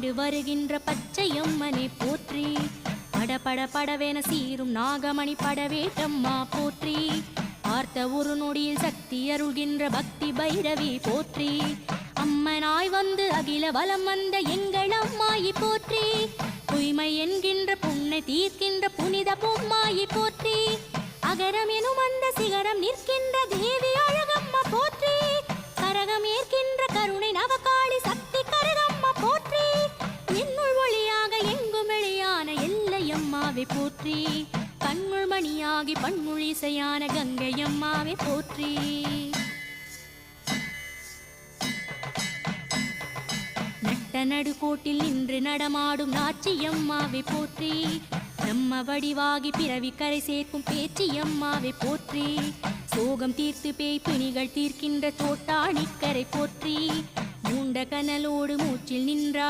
ஆண்டு வருகின்ற பச்சையம்மனை போற்றி. பட பட படவென சீரும் நாகமணி படவேட்டம்மா போற்றி. பார்த்த ஒரு நொடியில் சக்தி அருள்கின்ற பக்தி பைரவி போற்றி. அம்மனாய் வந்து அகில வலம் வந்த எங்கள் அம்மாயி போற்றி. தூய்மை என்கின்ற புண்ணை தீர்க்கின்ற புனித பொம்மாயி போற்றி. அகரம் எனும் அந்த சிகரம் நிற்கின்ற தேவி அழகம்மா போற்றி. கரகம் ஏற்கின்ற கருணை நவகாளி சக்தி கரகம்மா போற்றி. என்னுள் ஒளியாக எங்கும் வெளியான எல்லையம்மாவை போற்றி. கண்ணுள் மணியாகி பண்முள் இசையான கங்கையம்மாவை போற்றி. நட்ட நடுக்கோட்டில் நின்று நடமாடும் நாச்சியம்மாவை போற்றி. நம்ம வடிவாகி பிறவி கரை சேர்க்கும் பேச்சியம்மாவை போற்றி. சோகம் தீர்த்து பேய் பிணிகள் தீர்க்கின்ற தோட்டாணிக்கரை போற்றி. மூண்ட கனலோடு மூச்சில் நின்றா